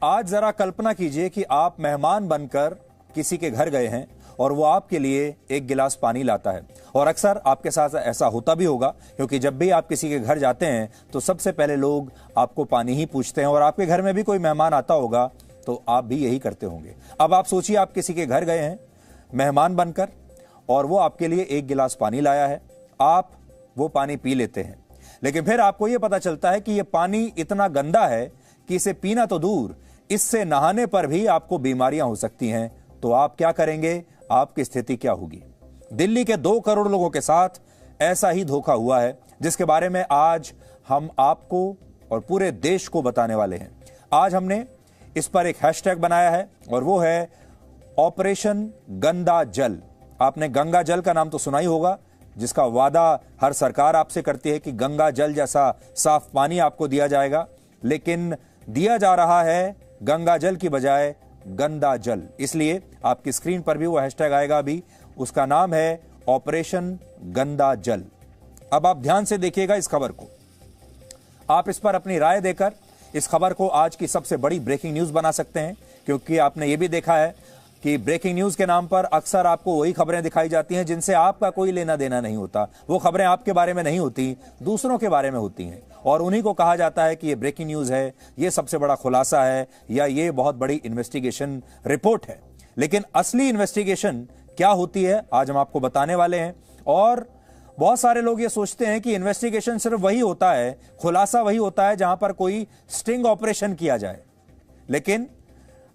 आज जरा कल्पना कीजिए कि आप मेहमान बनकर किसी के घर गए हैं और वो आपके लिए एक गिलास पानी लाता है। और अक्सर आपके साथ ऐसा होता भी होगा, क्योंकि जब भी आप किसी के घर जाते हैं तो सबसे पहले लोग आपको पानी ही पूछते हैं, और आपके घर में भी कोई मेहमान आता होगा तो आप भी यही करते होंगे। अब आप सोचिए, आप किसी के घर गए हैं मेहमान बनकर और वो आपके लिए एक गिलास पानी लाया है। आप वो पानी पी लेते हैं, लेकिन फिर आपको यह पता चलता है कि यह पानी इतना गंदा है कि इसे पीना तो दूर, इससे नहाने पर भी आपको बीमारियां हो सकती हैं। तो आप क्या करेंगे? आपकी स्थिति क्या होगी? दिल्ली के 2 करोड़ लोगों के साथ ऐसा ही धोखा हुआ है, जिसके बारे में आज हम आपको और पूरे देश को बताने वाले हैं। आज हमने इस पर एक हैशटैग बनाया है और वो है ऑपरेशन गंदा जल। आपने गंगा जल का नाम तो सुना ही होगा, जिसका वादा हर सरकार आपसे करती है कि गंगा जल जैसा साफ पानी आपको दिया जाएगा, लेकिन दिया जा रहा है गंगा जल की बजाय गंदा जल। इसलिए आपकी स्क्रीन पर भी वो हैशटैग आएगा अभी, उसका नाम है ऑपरेशन गंदा जल। अब आप ध्यान से देखिएगा इस खबर को, आप इस पर अपनी राय देकर इस खबर को आज की सबसे बड़ी ब्रेकिंग न्यूज बना सकते हैं, क्योंकि आपने ये भी देखा है कि ब्रेकिंग न्यूज के नाम पर अक्सर आपको वही खबरें दिखाई जाती हैं जिनसे आपका कोई लेना देना नहीं होता। वो खबरें आपके बारे में नहीं होती, दूसरों के बारे में होती हैं, और उन्हीं को कहा जाता है कि ये ब्रेकिंग न्यूज है, ये सबसे बड़ा खुलासा है, या ये बहुत बड़ी इन्वेस्टिगेशन रिपोर्ट है। लेकिन असली इन्वेस्टिगेशन क्या होती है आज हम आपको बताने वाले हैं। और बहुत सारे लोग ये सोचते हैं कि इन्वेस्टिगेशन सिर्फ वही होता है, खुलासा वही होता है जहां पर कोई स्टिंग ऑपरेशन किया जाए। लेकिन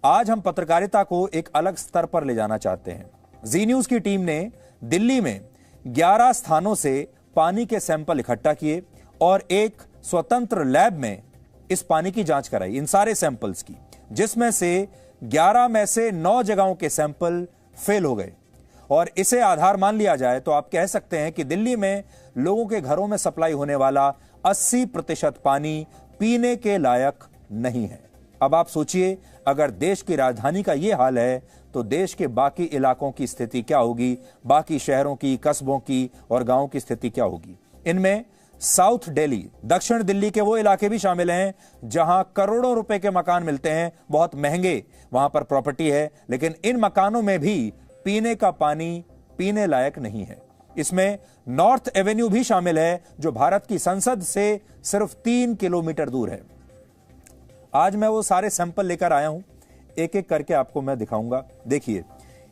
आज हम पत्रकारिता को एक अलग स्तर पर ले जाना चाहते हैं। जी न्यूज की टीम ने दिल्ली में 11 स्थानों से पानी के सैंपल इकट्ठा किए और एक स्वतंत्र लैब में इस पानी की जांच कराई, इन सारे सैंपल्स की, जिसमें से 11 में से 9 जगहों के सैंपल फेल हो गए। और इसे आधार मान लिया जाए तो आप कह सकते हैं कि दिल्ली में लोगों के घरों में सप्लाई होने वाला 80% पानी पीने के लायक नहीं है। अब आप सोचिए, अगर देश की राजधानी का यह हाल है तो देश के बाकी इलाकों की स्थिति क्या होगी, बाकी शहरों की, कस्बों की और गांवों की स्थिति क्या होगी। इनमें साउथ दिल्ली, दक्षिण दिल्ली के वो इलाके भी शामिल हैं जहां करोड़ों रुपए के मकान मिलते हैं, बहुत महंगे वहां पर प्रॉपर्टी है, लेकिन इन मकानों में भी पीने का पानी पीने लायक नहीं है। इसमें नॉर्थ एवेन्यू भी शामिल है, जो भारत की संसद से सिर्फ 3 किलोमीटर दूर है। आज मैं वो सारे सैंपल लेकर आया हूं, एक एक करके आपको मैं दिखाऊंगा। देखिए,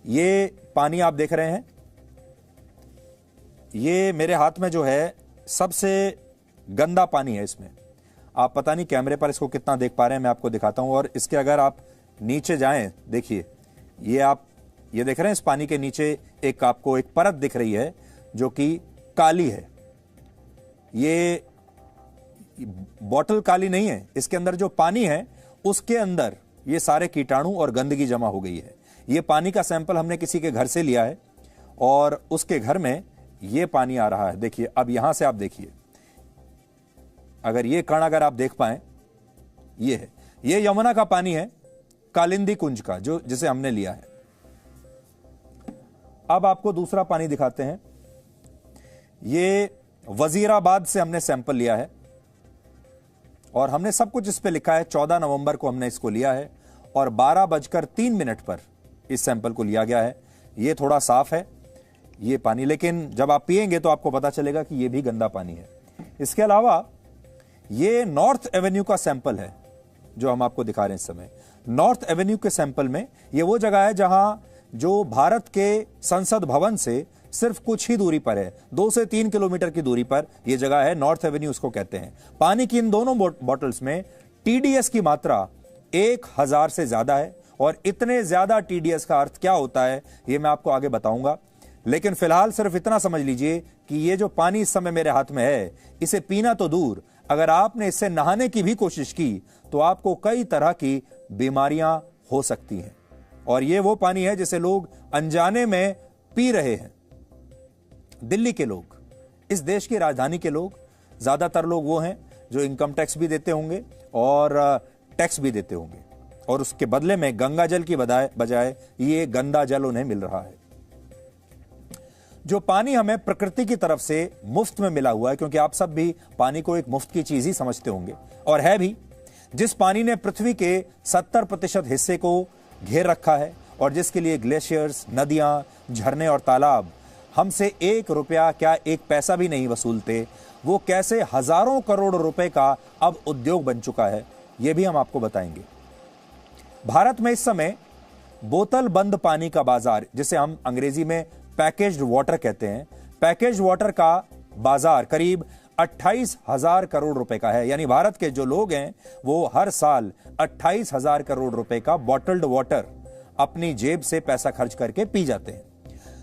ये पानी आप देख रहे हैं, ये मेरे हाथ में जो है सबसे गंदा पानी है। इसमें आप पता नहीं कैमरे पर इसको कितना देख पा रहे हैं, मैं आपको दिखाता हूं। और इसके अगर आप नीचे जाएं, देखिए, ये आप ये देख रहे हैं, इस पानी के नीचे एक आपको एक परत दिख रही है जो कि काली है। ये बॉटल काली नहीं है, इसके अंदर जो पानी है उसके अंदर ये सारे कीटाणु और गंदगी जमा हो गई है। ये पानी का सैंपल हमने किसी के घर से लिया है और उसके घर में ये पानी आ रहा है। देखिए, अब यहां से आप देखिए, अगर ये कण अगर आप देख पाए, ये है, ये यमुना का पानी है, कालिंदी कुंज का, जो जिसे हमने लिया है। अब आपको दूसरा पानी दिखाते हैं। ये वजीराबाद से हमने सैंपल लिया है और हमने सब कुछ इस पे लिखा है। 14 नवंबर को हमने इसको लिया है और 12:03 पर इस सैंपल को लिया गया है। ये थोड़ा साफ है ये पानी, लेकिन जब आप पिएंगे तो आपको पता चलेगा कि ये भी गंदा पानी है। इसके अलावा ये नॉर्थ एवेन्यू का सैंपल है जो हम आपको दिखा रहे हैं इस समय। नॉर्थ एवेन्यू के सैंपल में ये वो जगह है जहां जो भारत के संसद भवन से सिर्फ कुछ ही दूरी पर है, 2 से 3 किलोमीटर की दूरी पर यह जगह है, नॉर्थ एवेन्यू उसको कहते हैं। पानी की इन दोनों बॉटल्स में टीडीएस की मात्रा 1000 से ज्यादा है, और इतने ज्यादा टीडीएस का अर्थ क्या होता है यह मैं आपको आगे बताऊंगा। लेकिन फिलहाल सिर्फ इतना समझ लीजिए कि ये जो पानी इस समय मेरे हाथ में है, इसे पीना तो दूर, अगर आपने इससे नहाने की भी कोशिश की तो आपको कई तरह की बीमारियां हो सकती हैं। और ये वो पानी है जिसे लोग अनजाने में पी रहे हैं। दिल्ली के लोग, इस देश की राजधानी के लोग, ज्यादातर लोग वो हैं जो इनकम टैक्स भी देते होंगे और टैक्स भी देते होंगे, और उसके बदले में गंगा जल की बजाय ये गंदा जल उन्हें मिल रहा है। जो पानी हमें प्रकृति की तरफ से मुफ्त में मिला हुआ है, क्योंकि आप सब भी पानी को एक मुफ्त की चीज ही समझते होंगे, और है भी, जिस पानी ने पृथ्वी के 70% हिस्से को घेर रखा है और जिसके लिए ग्लेशियर्स, नदियां, झरने और तालाब हमसे 1 रुपया क्या 1 पैसा भी नहीं वसूलते, वो कैसे हजारों करोड़ रुपए का अब उद्योग बन चुका है, यह भी हम आपको बताएंगे। भारत में इस समय बोतल बंद पानी का बाजार, जिसे हम अंग्रेजी में पैकेज्ड वाटर कहते हैं, पैकेज्ड वाटर का बाजार करीब 28,000 करोड़ रुपए का है। यानी भारत के जो लोग हैं वो हर साल 28,000 करोड़ रुपए का बॉटल्ड वाटर अपनी जेब से पैसा खर्च करके पी जाते हैं,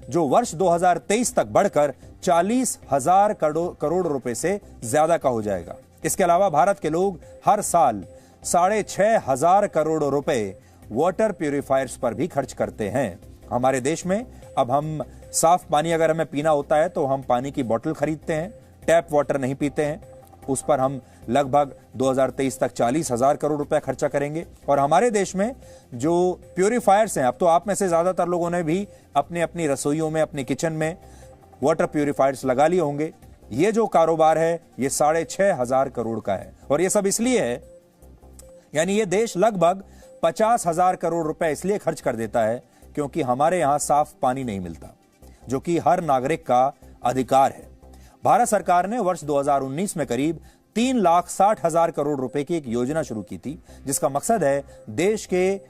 जो वर्ष 2023 तक बढ़कर 40,000 करोड़ रुपए से ज्यादा का हो जाएगा। इसके अलावा भारत के लोग हर साल 6,500 करोड़ रुपए वाटर प्यूरिफायर्स पर भी खर्च करते हैं। हमारे देश में अब हम साफ पानी अगर हमें पीना होता है तो हम पानी की बोतल खरीदते हैं, टैप वाटर नहीं पीते हैं। उस पर हम लगभग 2023 तक 40,000 करोड़ रुपए खर्चा करेंगे। और हमारे देश में जो प्यूरिफायर्स हैं, अब तो आप में से ज्यादातर लोगों ने भी अपने अपनी रसोइयों में, अपनी किचन में वाटर प्यूरिफायर्स लगा लिए होंगे। ये जो कारोबार है ये 6,500 करोड़ का है। और ये सब इसलिए है, यानी ये देश लगभग 50,000 करोड़ रुपए इसलिए खर्च कर देता है क्योंकि हमारे यहां साफ पानी नहीं मिलता, जो कि हर नागरिक का अधिकार है। भारत सरकार ने वर्ष 2019 में करीब 3,60,000 करोड़ रुपए की एक योजना शुरू की थी, जिसका मकसद है देश के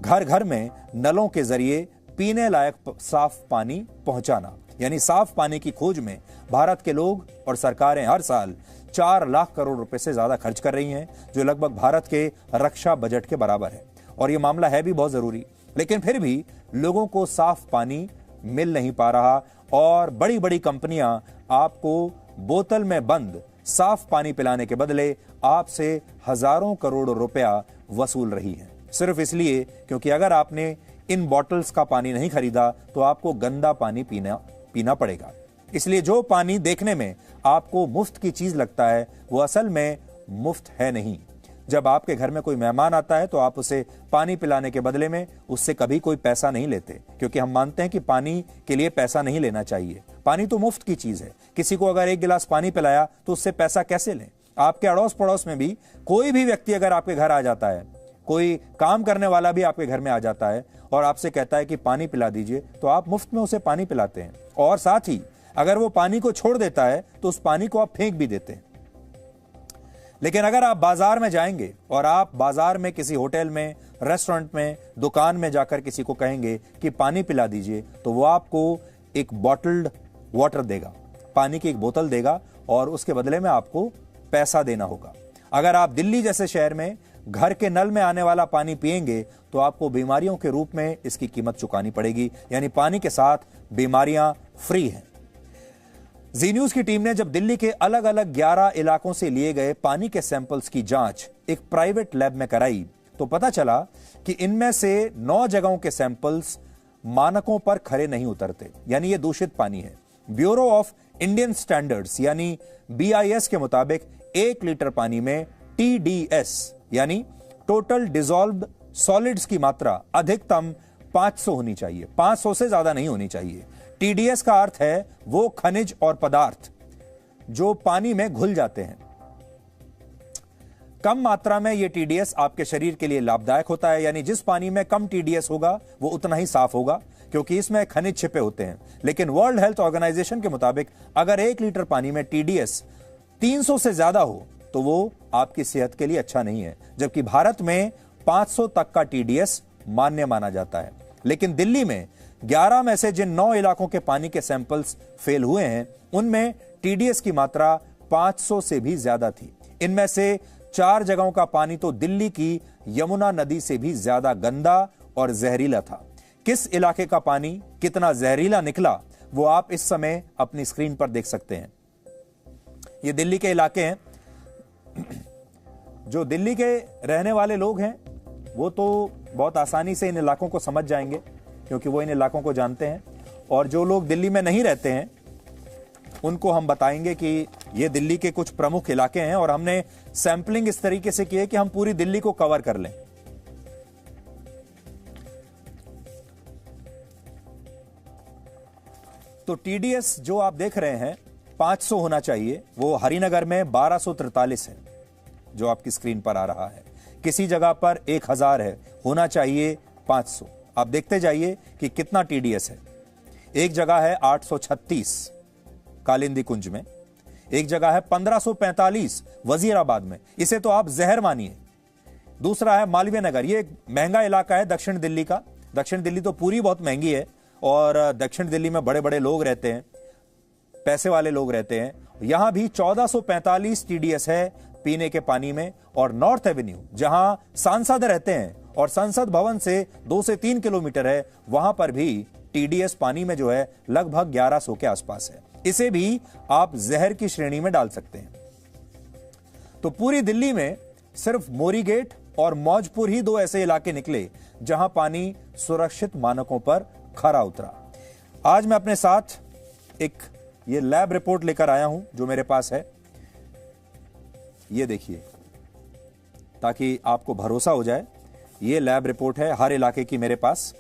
घर घर में नलों के जरिए पीने लायक साफ पानी पहुंचाना। यानी साफ पानी की खोज में भारत के लोग और सरकारें हर साल 4 लाख करोड़ रुपए से ज्यादा खर्च कर रही हैं, जो लगभग भारत के रक्षा बजट के बराबर है। और यह मामला है भी बहुत जरूरी, लेकिन फिर भी लोगों को साफ पानी मिल नहीं पा रहा और बड़ी बड़ी कंपनियां आपको बोतल में बंद साफ पानी पिलाने के बदले आपसे हजारों करोड़ रुपया वसूल रही है, सिर्फ इसलिए क्योंकि अगर आपने इन बॉटल्स का पानी नहीं खरीदा तो आपको गंदा पानी पीना पड़ेगा। इसलिए जो पानी देखने में आपको मुफ्त की चीज लगता है वो असल में मुफ्त है नहीं। जब आपके घर में कोई मेहमान आता है तो आप उसे पानी पिलाने के बदले में उससे कभी कोई पैसा नहीं लेते, क्योंकि हम मानते हैं कि पानी के लिए पैसा नहीं लेना चाहिए। पानी तो मुफ्त की चीज है। किसी को अगर 1 गिलास पानी पिलाया तो उससे पैसा कैसे लें? आपके अड़ोस पड़ोस में भी कोई भी व्यक्ति अगर आपके घर आ जाता है, कोई काम करने वाला भी आपके घर में आ जाता है और आपसे कहता है कि पानी पिला दीजिए, तो आप मुफ्त में उसे पानी पिलाते हैं। और साथ ही अगर वो पानी को छोड़ देता है तो उस पानी को आप फेंक भी देते हैं। लेकिन अगर आप बाजार में जाएंगे और आप बाजार में किसी होटल में, रेस्टोरेंट में, दुकान में जाकर किसी को कहेंगे कि पानी पिला दीजिए, तो वो आपको एक बॉटल्ड वाटर देगा, पानी की एक बोतल देगा और उसके बदले में आपको पैसा देना होगा। अगर आप दिल्ली जैसे शहर में घर के नल में आने वाला पानी पिएंगे तो आपको बीमारियों के रूप में इसकी कीमत चुकानी पड़ेगी। यानी पानी के साथ बीमारियां फ्री हैं। जी न्यूज की टीम ने जब दिल्ली के अलग अलग 11 इलाकों से लिए गए पानी के सैंपल्स की जांच एक प्राइवेट लैब में कराई तो पता चला कि इनमें से 9 जगहों के सैंपल्स मानकों पर खरे नहीं उतरते, यानी ये दूषित पानी है। ब्यूरो ऑफ इंडियन स्टैंडर्ड्स यानी BIS के मुताबिक 1 लीटर पानी में TDS यानी टोटल डिसॉल्व्ड सॉलिड्स की मात्रा अधिकतम 500 होनी चाहिए, 500 से ज्यादा नहीं होनी चाहिए। TDS का अर्थ है वो खनिज और पदार्थ जो पानी में घुल जाते हैं। कम मात्रा में ये TDS आपके शरीर के लिए लाभदायक होता है, यानी जिस पानी में कम TDS होगा वो उतना ही साफ होगा क्योंकि इसमें खनिज छिपे होते हैं। लेकिन वर्ल्ड हेल्थ ऑर्गेनाइजेशन के मुताबिक अगर 1 लीटर पानी में TDS 300 से ज्यादा हो तो वो आपकी सेहत के लिए अच्छा नहीं है, जबकि भारत में 500 तक का TDS मान्य माना जाता है। लेकिन दिल्ली में 11 में से जिन 9 इलाकों के पानी के सैंपल्स फेल हुए हैं उनमें TDS की मात्रा 500 से भी ज्यादा थी। इनमें से 4 जगहों का पानी तो दिल्ली की यमुना नदी से भी ज्यादा गंदा और जहरीला था। किस इलाके का पानी कितना जहरीला निकला वो आप इस समय अपनी स्क्रीन पर देख सकते हैं। ये दिल्ली के इलाके हैं। जो दिल्ली के रहने वाले लोग हैं वो तो बहुत आसानी से इन इलाकों को समझ जाएंगे क्योंकि वो इन इलाकों को जानते हैं, और जो लोग दिल्ली में नहीं रहते हैं उनको हम बताएंगे कि ये दिल्ली के कुछ प्रमुख इलाके हैं और हमने सैंपलिंग इस तरीके से की है कि हम पूरी दिल्ली को कवर कर लें। तो TDS जो आप देख रहे हैं 500 होना चाहिए, वो हरिनगर में 1243 है जो आपकी स्क्रीन पर आ रहा है। किसी जगह पर 1000 है, होना चाहिए 500। आप देखते जाइए कि कितना टीडीएस है। एक जगह है 836 कालिंदी कुंज में, एक जगह है 1545 वजीराबाद में, इसे तो आप जहर मानिए। दूसरा है मालवीय नगर, ये एक महंगा इलाका है दक्षिण दिल्ली का। दक्षिण दिल्ली तो पूरी बहुत महंगी है और दक्षिण दिल्ली में बड़े बड़े लोग रहते हैं, पैसे वाले लोग रहते हैं। यहां भी 1445 टीडीएस है पीने के पानी में। और नॉर्थ एवेन्यू जहां सांसद रहते हैं और संसद भवन से 2 से 3 किलोमीटर है, वहां पर भी टीडीएस पानी में जो है लगभग 1100 के आसपास है। इसे भी आप जहर की श्रेणी में डाल सकते हैं। तो पूरी दिल्ली में सिर्फ मोरी गेट और मौजपुर ही 2 ऐसे इलाके निकले जहां पानी सुरक्षित मानकों पर खरा उतरा। आज मैं अपने साथ एक ये लैब रिपोर्ट लेकर आया हूं जो मेरे पास है, ये देखिए, ताकि आपको भरोसा हो जाए। ये लैब रिपोर्ट है हर इलाके की मेरे पास,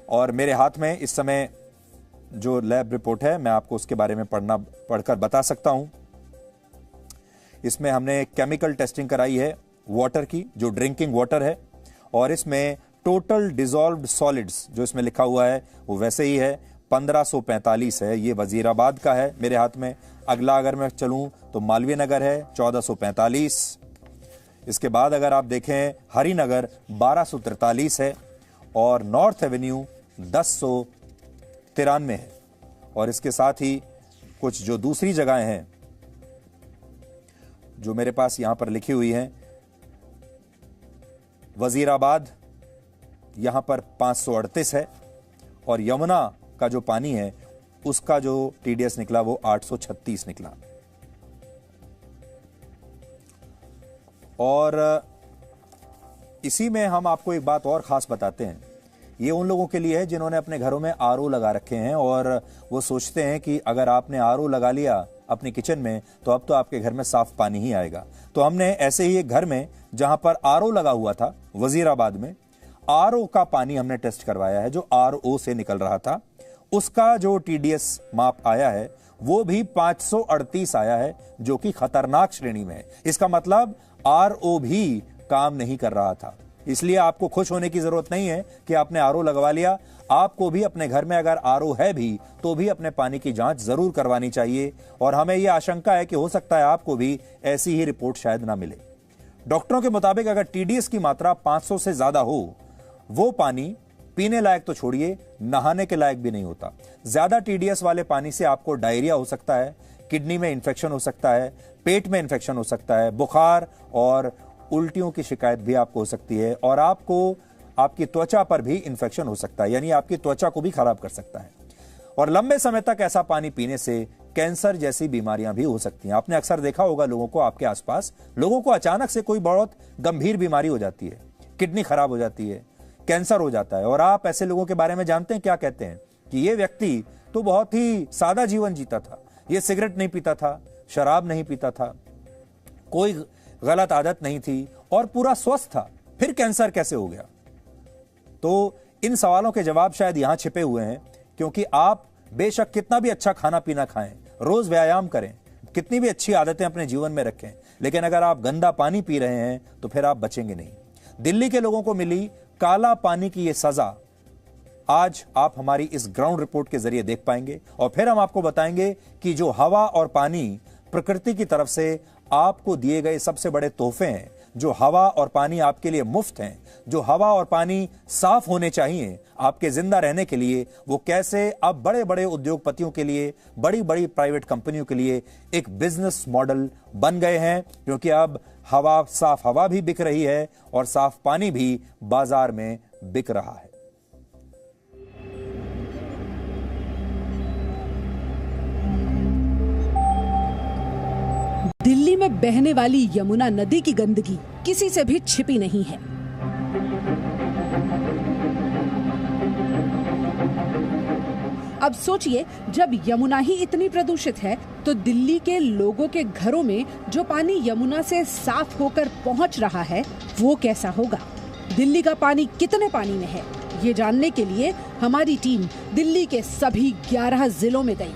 और मेरे हाथ में इस समय जो लैब रिपोर्ट है मैं आपको उसके बारे में पढ़कर बता सकता हूं। इसमें हमने केमिकल टेस्टिंग कराई है वाटर की, जो ड्रिंकिंग वाटर है, और इसमें टोटल डिसॉल्व्ड सॉलिड्स जो इसमें लिखा हुआ है वो वैसे ही है, 1545 है। ये वजीराबाद का है मेरे हाथ में। अगला अगर मैं चलूं तो मालवीय नगर है 1445। इसके बाद अगर आप देखें हरिनगर 1243 है, और नॉर्थ एवेन्यू 1093 है। और इसके साथ ही कुछ जो दूसरी जगहें हैं जो मेरे पास यहां पर लिखी हुई हैं, वजीराबाद यहां पर 538 है, और यमुना का जो पानी है उसका जो टीडीएस निकला वो 836 निकला। और इसी में हम आपको एक बात और खास बताते हैं। ये उन लोगों के लिए है जिन्होंने अपने घरों में आरओ लगा रखे हैं और वो सोचते हैं कि अगर आपने आरओ लगा लिया अपने किचन में तो अब तो आपके घर में साफ पानी ही आएगा। तो हमने ऐसे ही एक घर में जहां पर आरओ लगा हुआ था वजीराबाद में, आरओ का पानी हमने टेस्ट करवाया है जो आरओ से निकल रहा था। उसका जो टीडीएस माप आया है वो भी 538 आया है, जो कि खतरनाक श्रेणी में है। इसका मतलब आरओ भी काम नहीं कर रहा था। इसलिए आपको खुश होने की जरूरत नहीं है कि आपने आरओ लगवा लिया। आपको भी अपने घर में अगर आरओ है भी तो भी अपने पानी की जांच जरूर करवानी चाहिए। और हमें यह आशंका है कि हो सकता है आपको भी ऐसी ही रिपोर्ट शायद ना मिले। डॉक्टरों के मुताबिक अगर टीडीएस की मात्रा 500 से ज्यादा हो, वो पानी पीने लायक तो छोड़िए, नहाने के लायक भी नहीं होता। ज्यादा टीडीएस वाले पानी से आपको डायरिया हो सकता है, किडनी में इंफेक्शन हो सकता है, पेट में इंफेक्शन हो सकता है, बुखार और उल्टियों की शिकायत भी आपको हो सकती है, और आपको आपकी त्वचा पर भी इंफेक्शन हो सकता है, यानी आपकी त्वचा को भी खराब कर सकता है। और लंबे समय तक ऐसा पानी पीने से कैंसर जैसी बीमारियां भी हो सकती हैं। आपने अक्सर देखा होगा लोगों को, आपके आसपास लोगों को अचानक से कोई बहुत गंभीर बीमारी हो जाती है, किडनी खराब हो जाती है, कैंसर हो जाता है, और आप ऐसे लोगों के बारे में जानते हैं क्या कहते हैं कि ये व्यक्ति तो बहुत ही सादा जीवन जीता था, ये सिगरेट नहीं पीता था, शराब नहीं पीता था, कोई गलत आदत नहीं थी और पूरा स्वस्थ था, फिर कैंसर कैसे हो गया? तो इन सवालों के जवाब शायद यहां छिपे हुए हैं, क्योंकि आप बेशक कितना भी अच्छा खाना पीना खाएं, रोज व्यायाम करें, कितनी भी अच्छी आदतें अपने जीवन में रखें, लेकिन अगर आप गंदा पानी पी रहे हैं तो फिर आप बचेंगे नहीं। दिल्ली के लोगों को मिली काला पानी की यह सजा आज आप हमारी इस ग्राउंड रिपोर्ट के जरिए देख पाएंगे, और फिर हम आपको बताएंगे कि जो हवा और पानी प्रकृति की तरफ से आपको दिए गए सबसे बड़े तोहफे हैं, जो हवा और पानी आपके लिए मुफ्त हैं, जो हवा और पानी साफ होने चाहिए आपके जिंदा रहने के लिए, वो कैसे अब बड़े बड़े उद्योगपतियों के लिए, बड़ी बड़ी प्राइवेट कंपनियों के लिए एक बिजनेस मॉडल बन गए हैं, क्योंकि अब हवा, साफ हवा भी बिक रही है और साफ पानी भी बाजार में बिक रहा है। दिल्ली में बहने वाली यमुना नदी की गंदगी किसी से भी छिपी नहीं है। अब सोचिए, जब यमुना ही इतनी प्रदूषित है तो दिल्ली के लोगों के घरों में जो पानी यमुना से साफ होकर पहुंच रहा है वो कैसा होगा? दिल्ली का पानी कितने पानी में है, ये जानने के लिए हमारी टीम दिल्ली के सभी 11 जिलों में गई।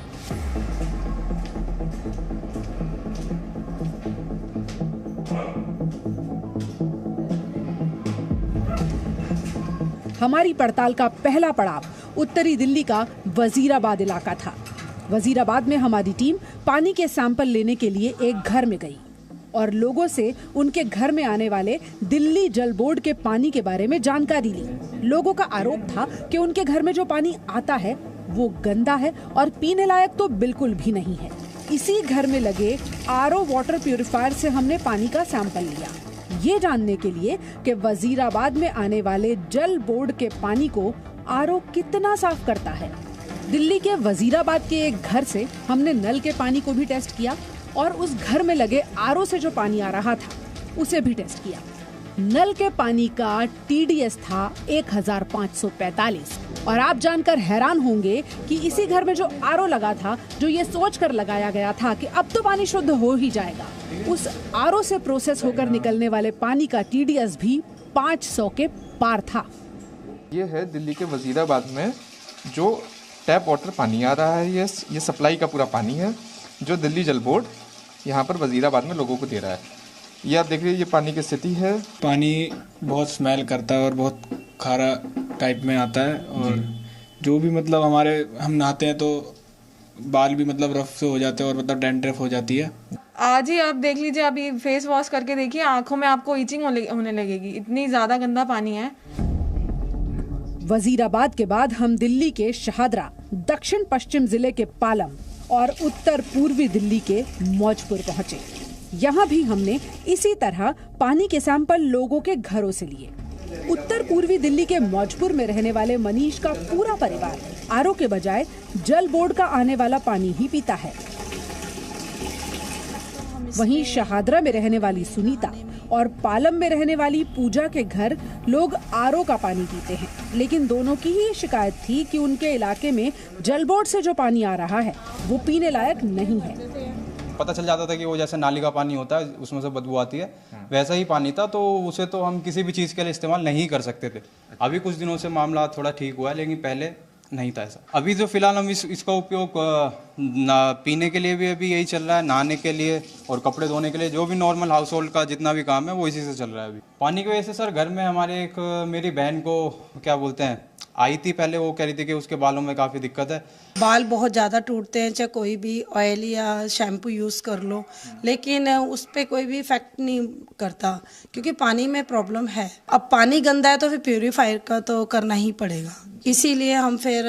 हमारी पड़ताल का पहला पड़ाव उत्तरी दिल्ली का वजीराबाद इलाका था। वजीराबाद में हमारी टीम पानी के सैंपल लेने के लिए एक घर में गई और लोगों से उनके घर में आने वाले दिल्ली जल बोर्ड के पानी के बारे में जानकारी ली। लोगों का आरोप था कि उनके घर में जो पानी आता है वो गंदा है और पीने लायक तो बिल्कुल भी नहीं है। इसी घर में लगे आरओ वाटर प्यूरिफायर से हमने पानी का सैंपल लिया, ये जानने के लिए कि वजीराबाद में आने वाले जल बोर्ड के पानी को आरओ कितना साफ करता है। दिल्ली के वजीराबाद के एक घर से हमने नल के पानी को भी टेस्ट किया और उस घर में लगे आरओ से जो पानी आ रहा था उसे भी टेस्ट किया। नल के पानी का TDS था 1545 और आप जानकर हैरान होंगे कि इसी घर में जो आरओ लगा था, जो ये सोचकर लगाया गया था कि अब तो पानी शुद्ध हो ही जाएगा, उस आरओ से प्रोसेस होकर निकलने वाले पानी का TDS भी 500 के पार था। ये है दिल्ली के वजीराबाद में जो टैप वाटर पानी आ रहा है, ये सप्लाई का पूरा पानी है जो दिल्ली जल बोर्ड यहाँ पर वजीराबाद में लोगों को दे रहा है। ये आप देख रहे हैं, ये पानी की स्थिति है। पानी बहुत स्मेल करता है और बहुत खारा टाइप में आता है और जो भी मतलब हम नहाते हैं तो बाल भी मतलब रफ से हो जाते हैं और मतलब डैंड्रफ हो जाती है। आज ही आप देख लीजिए, अभी फेस वॉश करके देखिए, आंखों में आपको ईचिंग होने लगेगी, इतनी ज्यादा गंदा पानी है। वजीराबाद के बाद हम दिल्ली के शहादरा, दक्षिण पश्चिम जिले के पालम और उत्तर पूर्वी दिल्ली के मौजपुर पहुंचे। यहाँ भी हमने इसी तरह पानी के सैंपल लोगों के घरों से लिए। उत्तर पूर्वी दिल्ली के मौजपुर में रहने वाले मनीष का पूरा परिवार आरओ के बजाय जल बोर्ड का आने वाला पानी ही पीता है। वहीं शहादरा में रहने वाली सुनीता और पालम में रहने वाली पूजा के घर लोग आरओ का पानी पीते हैं, लेकिन दोनों की ही शिकायत थी कि उनके इलाके में जल बोर्ड से जो पानी आ रहा है वो पीने लायक नहीं है। पता चल जाता था कि वो जैसे नाली का पानी होता है उसमें से बदबू आती है, वैसा ही पानी था, तो उसे तो हम किसी भी चीज़ के लिए इस्तेमाल नहीं कर सकते थे। अभी कुछ दिनों से मामला थोड़ा ठीक हुआ है, लेकिन पहले नहीं था ऐसा। अभी जो फिलहाल हम इसका उपयोग पीने के लिए भी अभी यही चल रहा है, नहाने के लिए और कपड़े धोने के लिए, जो भी नॉर्मल हाउस होल्ड का जितना भी काम है वो इसी से चल रहा है। अभी पानी की वजह से सर घर में हमारे मेरी बहन को क्या बोलते हैं आई थी पहले, वो कह रही थी कि उसके बालों में काफ़ी दिक्कत है। बाल बहुत ज़्यादा टूटते हैं, चाहे कोई भी ऑयल या शैम्पू यूज़ कर लो, लेकिन उस पर कोई भी इफेक्ट नहीं करता क्योंकि पानी में प्रॉब्लम है। अब पानी गंदा है तो फिर प्यूरीफायर का तो करना ही पड़ेगा, इसीलिए हम फिर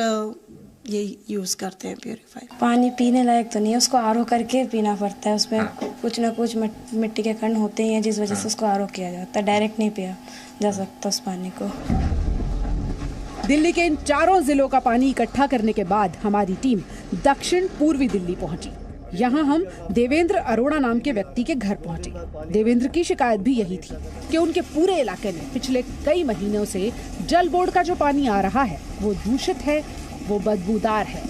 ये यूज़ करते हैं प्यूरीफायर। पानी पीने लायक तो नहीं है, उसको आरओ करके पीना पड़ता है। उसमें कुछ ना कुछ मिट्टी के कण होते ही हैं जिस वजह से उसको आरओ किया जाता है, डायरेक्ट नहीं पिया जा सकता उस पानी को। दिल्ली के इन चारों जिलों का पानी इकट्ठा करने के बाद हमारी टीम दक्षिण पूर्वी दिल्ली पहुंची। यहाँ हम देवेंद्र अरोड़ा नाम के व्यक्ति के घर पहुंचे। देवेंद्र की शिकायत भी यही थी कि उनके पूरे इलाके में पिछले कई महीनों से जल बोर्ड का जो पानी आ रहा है वो दूषित है, वो बदबूदार है।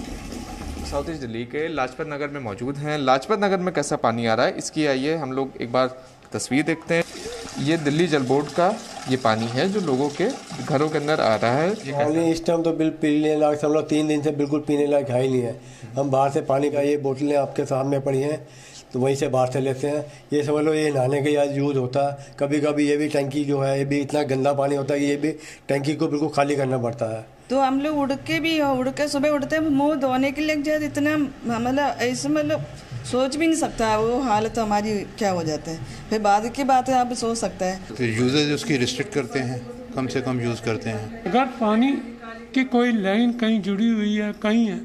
साउथ ईस्ट दिल्ली के लाजपत नगर में मौजूद हैं। लाजपत नगर में कैसा पानी आ रहा है इसकी आइए हम लोग एक बार तस्वीर देखते हैं। ये दिल्ली जल बोर्ड का ये पानी है जो लोगों के घरों के अंदर आ रहा है। पानी इस टाइम तो बिल्कुल पीने लायक, हम लोग 3 दिन से बिल्कुल पीने लायक है ही नहीं है। हम बाहर से पानी का ये बोतलें आपके सामने पड़ी हैं तो वहीं से बाहर से लेते हैं। ये समझ लो ये नहाने के आज यूज़ होता है। कभी कभी ये भी टंकी जो है ये भी इतना गंदा पानी होता है कि ये भी टंकी को बिल्कुल खाली करना पड़ता है। तो हम लोग उड़ के सुबह उठते हैं, मुँह धोने के लिए जब इतना मतलब ऐसे मतलब सोच भी नहीं सकता है वो हालत हमारी क्या हो जाता है। फिर बाद की बात है, आप सोच सकता है। फिर यूजेज उसकी रिस्ट्रिक्ट करते हैं, कम से कम यूज़ करते हैं। अगर पानी की कोई लाइन कहीं जुड़ी हुई है कहीं है,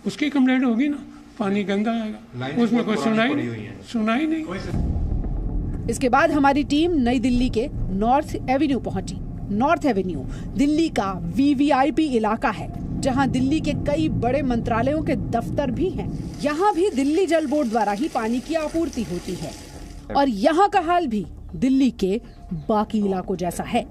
उसकी कंप्लेंट होगी ना, पानी गंदा आएगा, उसमें कोई सुनाई नहीं। इसके बाद हमारी टीम नई दिल्ली के नॉर्थ एवेन्यू पहुंची। नॉर्थ एवेन्यू दिल्ली का VVIP इलाका है जहां दिल्ली के कई बड़े मंत्रालयों के दफ्तर भी हैं। यहाँ भी दिल्ली जल बोर्ड द्वारा ही पानी की आपूर्ति होती है और यहाँ का हाल भी दिल्ली के बाकी इलाकों जैसा है।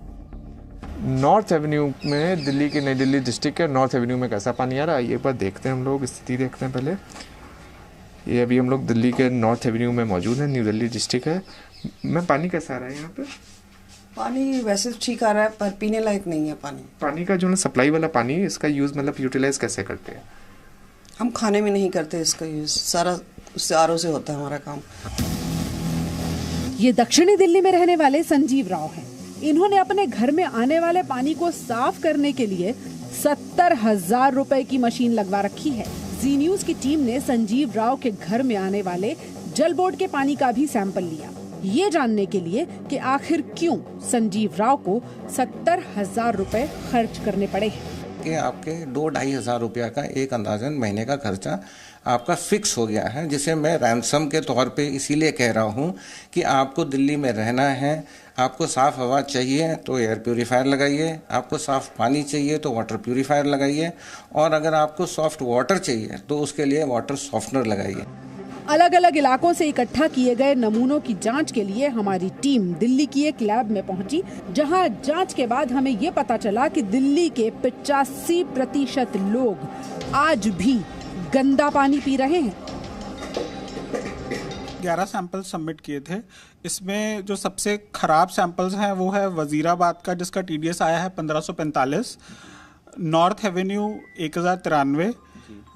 नॉर्थ एवेन्यू में दिल्ली के नई दिल्ली डिस्ट्रिक्ट के नॉर्थ एवेन्यू में कैसा पानी आ रहा है ये पर देखते हैं हम लोग, स्थिति देखते हैं पहले। ये अभी हम लोग दिल्ली के नॉर्थ एवेन्यू में मौजूद है, न्यू दिल्ली डिस्ट्रिक्ट है। मैं पानी कैसा आ रहा है यहाँ पे? पानी वैसे ठीक आ रहा है पर पीने लायक नहीं है पानी। पानी का जो ना सप्लाई वाला पानी इसका यूज़ मतलब यूटिलाइज कैसे करते हैं? हम खाने में नहीं करते इसका यूज़, सारा उससे आरओ से होता है हमारा काम। ये दक्षिणी दिल्ली में रहने वाले संजीव राव हैं। इन्होंने अपने घर में आने वाले पानी को साफ करने के लिए 70,000 रुपए की मशीन लगवा रखी है। जी न्यूज की टीम ने संजीव राव के घर में आने वाले जल बोर्ड के पानी का भी सैंपल लिया, ये जानने के लिए कि आखिर क्यों संजीव राव को 70,000 रुपए खर्च करने पड़े हैं। कि आपके 2-2.5 रुपया का एक अंदाजन महीने का खर्चा आपका फिक्स हो गया है, जिसे मैं रैंसम के तौर पे इसीलिए कह रहा हूँ कि आपको दिल्ली में रहना है, आपको साफ़ हवा चाहिए तो एयर प्यूरीफायर लगाइए, आपको साफ़ पानी चाहिए तो वाटर प्यूरीफायर लगाइए, और अगर आपको सॉफ्ट वाटर चाहिए तो उसके लिए वाटर सॉफ्टनर लगाइए। अलग अलग इलाकों से इकट्ठा किए गए नमूनों की जांच के लिए हमारी टीम दिल्ली की एक लैब में पहुंची, जहां जांच के बाद हमें ये पता चला कि दिल्ली के 85% लोग आज भी गंदा पानी पी रहे हैं। 11 सैंपल सबमिट किए थे। इसमें जो सबसे खराब सैंपल्स हैं वो है वजीराबाद का, जिसका TDS आया है 1545, नॉर्थ एवेन्यू 1093,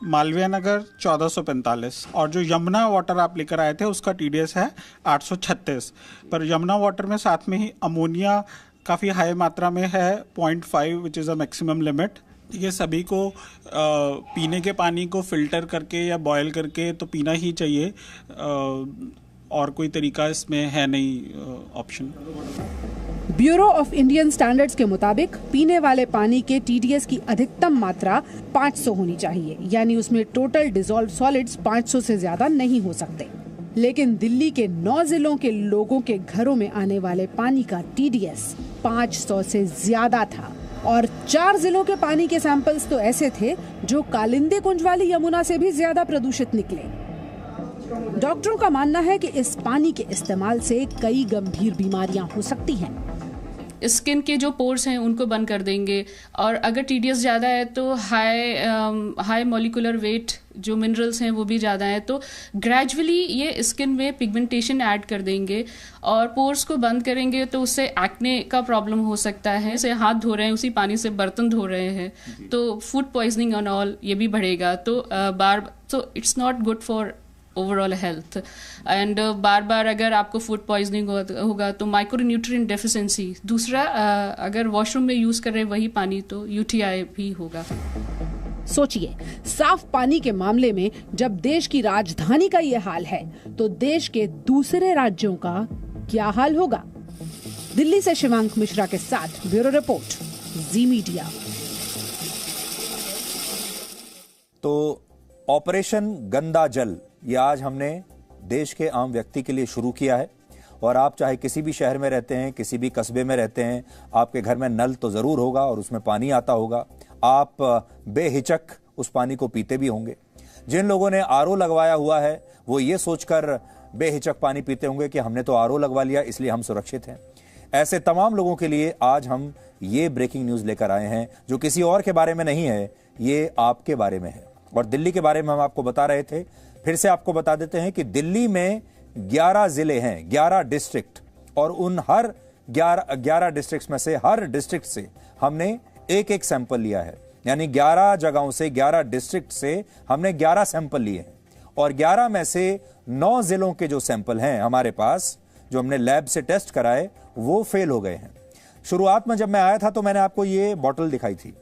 मालवीय नगर 1445, और जो यमुना वाटर आप लेकर आए थे उसका TDS है 836। पर यमुना वाटर में साथ में ही अमोनिया काफ़ी हाई मात्रा में है 0.5, which is a maximum limit. ये सभी को पीने के पानी को फिल्टर करके या बॉयल करके तो पीना ही चाहिए, और कोई तरीका इसमें है नहीं option. Bureau of Indian standards के मुताबिक पीने वाले पानी के TDS की अधिकतम मात्रा 500 होनी चाहिए, यानी उसमें टोटल डिसॉल्व सॉलिड्स 500 से ज्यादा नहीं हो सकते। लेकिन दिल्ली के 9 जिलों के लोगों के घरों में आने वाले पानी का TDS 500 से ज्यादा था, और 4 जिलों के पानी के सैंपल्स तो ऐसे थे जो कालिंदी कुंज वाली यमुना से भी ज्यादा प्रदूषित निकले। डॉक्टरों का मानना है कि इस पानी के इस्तेमाल से कई गंभीर बीमारियां हो सकती हैं। स्किन के जो पोर्स हैं उनको बंद कर देंगे, और अगर TDS ज़्यादा है तो हाई मॉलिकुलर वेट जो मिनरल्स हैं वो भी ज़्यादा है, तो ग्रेजुअली ये स्किन में पिगमेंटेशन ऐड कर देंगे और पोर्स को बंद करेंगे, तो उससे एक्ने का प्रॉब्लम हो सकता है। जैसे हाथ धो रहे हैं उसी पानी से बर्तन धो रहे हैं तो फूड पॉइजनिंग एंड ऑल ये भी बढ़ेगा, तो it's not good for overall health. And बार बार अगर आपको फूड पॉइजनिंग होगा तो माइक्रोन्यूट्रिएंट डेफिशिएंसी, दूसरा अगर वॉशरूम में यूज कर रहे हैं वही पानी तो UTI भी होगा। सोचिए, साफ पानी के मामले में जब देश की राजधानी का ये हाल है तो देश के दूसरे राज्यों का क्या हाल होगा। दिल्ली से शिवांक मिश्रा के साथ ब्यूरो रिपोर्ट, जी मीडिया। तो ऑपरेशन गंदा जल ये आज हमने देश के आम व्यक्ति के लिए शुरू किया है, और आप चाहे किसी भी शहर में रहते हैं, किसी भी कस्बे में रहते हैं, आपके घर में नल तो जरूर होगा और उसमें पानी आता होगा। आप बेहिचक उस पानी को पीते भी होंगे। जिन लोगों ने RO लगवाया हुआ है वो ये सोचकर बेहिचक पानी पीते होंगे कि हमने तो RO लगवा लिया इसलिए हम सुरक्षित हैं। ऐसे तमाम लोगों के लिए आज हम ये ब्रेकिंग न्यूज लेकर आए हैं, जो किसी और के बारे में नहीं है, ये आपके बारे में है। और दिल्ली के बारे में हम आपको बता रहे थे, फिर से आपको बता देते हैं कि दिल्ली में 11 जिले हैं, 11 डिस्ट्रिक्ट, और उन हर 11 डिस्ट्रिक्ट में से हर डिस्ट्रिक्ट से हमने एक सैंपल लिया है। यानी 11 जगहों से, 11 डिस्ट्रिक्ट से हमने 11 सैंपल लिए हैं, और 11 में से 9 जिलों के जो सैंपल हैं हमारे पास, जो हमने लैब से टेस्ट कराए, वो फेल हो गए हैं। शुरुआत में जब मैं आया था तो मैंने आपको ये बॉटल दिखाई थी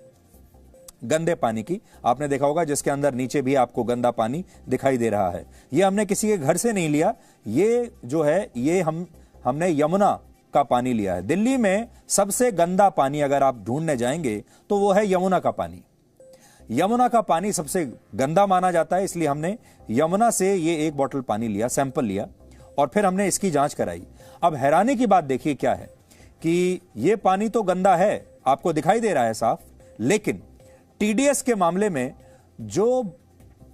गंदे पानी की, आपने देखा होगा, जिसके अंदर नीचे भी आपको गंदा पानी दिखाई दे रहा है। ये हमने किसी के घर से नहीं लिया, ये जो है ये हमने यमुना का पानी लिया है। दिल्ली में सबसे गंदा पानी अगर आप ढूंढने जाएंगे तो वो है यमुना का पानी। यमुना का पानी सबसे गंदा माना जाता है, इसलिए हमने यमुना से ये एक बोतल पानी लिया, सैंपल लिया, और फिर हमने इसकी जांच कराई। अब हैरानी की बात देखिए क्या है कि ये पानी तो गंदा है, आपको दिखाई दे रहा है साफ, लेकिन TDS के मामले में जो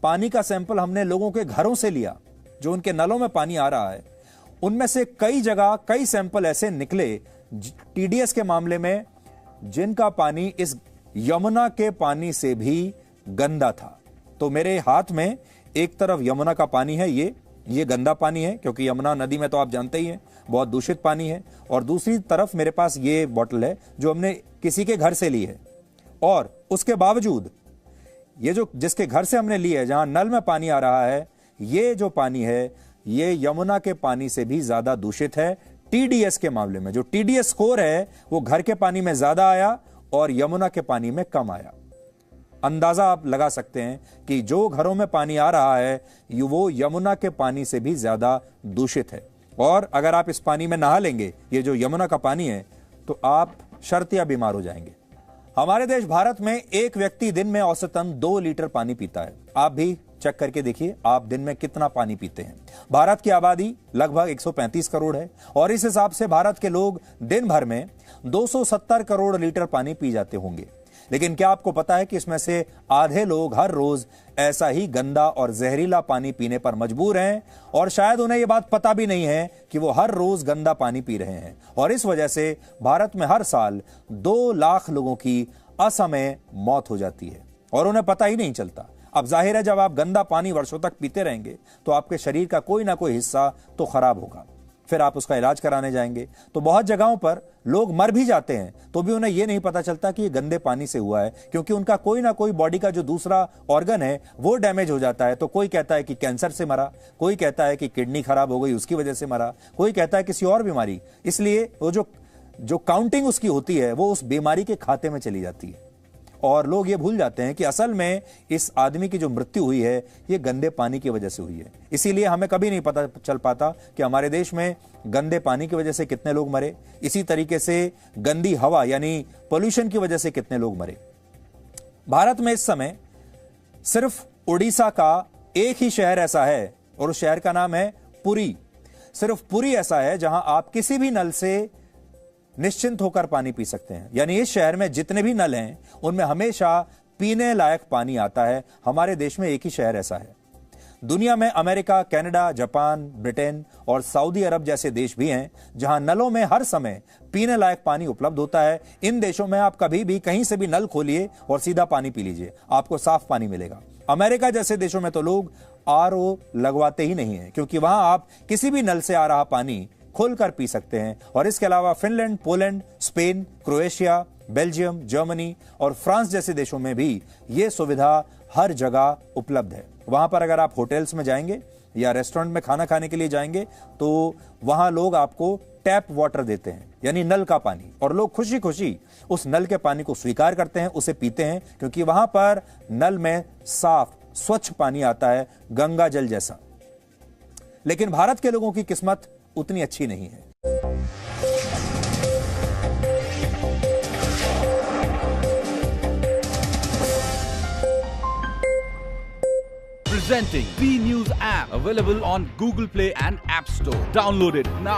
पानी का सैंपल हमने लोगों के घरों से लिया, जो उनके नलों में पानी आ रहा है, उनमें से कई जगह कई सैंपल ऐसे निकले TDS के मामले में जिनका पानी इस यमुना के पानी से भी गंदा था। तो मेरे हाथ में एक तरफ यमुना का पानी है, ये गंदा पानी है क्योंकि यमुना नदी में तो आप जानते ही हैं बहुत दूषित पानी है, और दूसरी तरफ मेरे पास ये बोतल है जो हमने किसी के घर से ली है, और उसके बावजूद ये जो जिसके घर से हमने ली है, जहां नल में पानी आ रहा है, ये जो पानी है ये यमुना के पानी से भी ज्यादा दूषित है, टीडीएस के मामले में जो टीडीएस स्कोर है वो घर के पानी में ज्यादा आया और यमुना के पानी में कम आया। अंदाजा आप लगा सकते हैं कि जो घरों में पानी आ रहा है वो यमुना के पानी से भी ज्यादा दूषित है। और अगर आप इस पानी में नहा लेंगे, ये जो यमुना का पानी है, तो आप शर्तिया बीमार हो जाएंगे। हमारे देश भारत में एक व्यक्ति दिन में औसतन 2 लीटर पानी पीता है। आप भी चेक करके देखिए आप दिन में कितना पानी पीते हैं। भारत की आबादी लगभग 135 करोड़ है और इस हिसाब से भारत के लोग दिन भर में 270 करोड़ लीटर पानी पी जाते होंगे। लेकिन क्या आपको पता है कि इसमें से आधे लोग हर रोज ऐसा ही गंदा और जहरीला पानी पीने पर मजबूर हैं और शायद उन्हें यह बात पता भी नहीं है कि वो हर रोज गंदा पानी पी रहे हैं। और इस वजह से भारत में हर साल 2 लाख लोगों की असमय मौत हो जाती है और उन्हें पता ही नहीं चलता। अब जाहिर है जब आप गंदा पानी वर्षों तक पीते रहेंगे तो आपके शरीर का कोई ना कोई हिस्सा तो खराब होगा। फिर आप उसका इलाज कराने जाएंगे तो बहुत जगहों पर लोग मर भी जाते हैं तो भी उन्हें यह नहीं पता चलता कि ये गंदे पानी से हुआ है, क्योंकि उनका कोई ना कोई बॉडी का जो दूसरा ऑर्गन है वो डैमेज हो जाता है। तो कोई कहता है कि कैंसर से मरा, कोई कहता है कि किडनी खराब हो गई उसकी वजह से मरा, कोई कहता है किसी और बीमारी। इसलिए वो जो काउंटिंग उसकी होती है वो उस बीमारी के खाते में चली जाती है और लोग ये भूल जाते हैं कि असल में इस आदमी की जो मृत्यु हुई है ये गंदे पानी की वजह से हुई है। इसीलिए हमें कभी नहीं पता चल पाता कि हमारे देश में गंदे पानी की वजह से कितने लोग मरे, इसी तरीके से गंदी हवा यानी पोल्यूशन की वजह से कितने लोग मरे। भारत में इस समय सिर्फ उड़ीसा का एक ही शहर ऐसा है और उस शहर का नाम है पुरी। सिर्फ पुरी ऐसा है जहां आप किसी भी नल से निश्चिंत होकर पानी पी सकते हैं। यानी इस शहर में जितने भी नल हैं उनमें हमेशा पीने लायक पानी आता है। हमारे देश में एक ही शहर ऐसा है। दुनिया में अमेरिका, कनाडा, जापान, ब्रिटेन और सऊदी अरब जैसे देश भी हैं जहां नलों में हर समय पीने लायक पानी उपलब्ध होता है। इन देशों में आप कभी भी कहीं से भी नल खोलिए और सीधा पानी पी लीजिए, आपको साफ पानी मिलेगा। अमेरिका जैसे देशों में तो लोग आरओ लगवाते ही नहीं है, क्योंकि वहां आप किसी भी नल से आ रहा पानी खोलकर पी सकते हैं। और इसके अलावा Finland, Poland, Spain, Croatia, Belgium, Germany और फ्रांस जैसे देशों में भी यह सुविधा हर जगह उपलब्ध है। वहां पर अगर आप होटल्स में जाएंगे या रेस्टोरेंट में खाना खाने के लिए जाएंगे तो वहां लोग आपको टैप वाटर देते हैं, यानी नल का पानी, और लोग खुशी खुशी उस नल के पानी को स्वीकार करते हैं, उसे पीते हैं, क्योंकि वहां पर नल में साफ स्वच्छ पानी आता है, गंगा जल जैसा। लेकिन भारत के लोगों की किस्मत उतनी अच्छी नहीं है। Presenting B News app, available on Google Play and App Store. Download it now.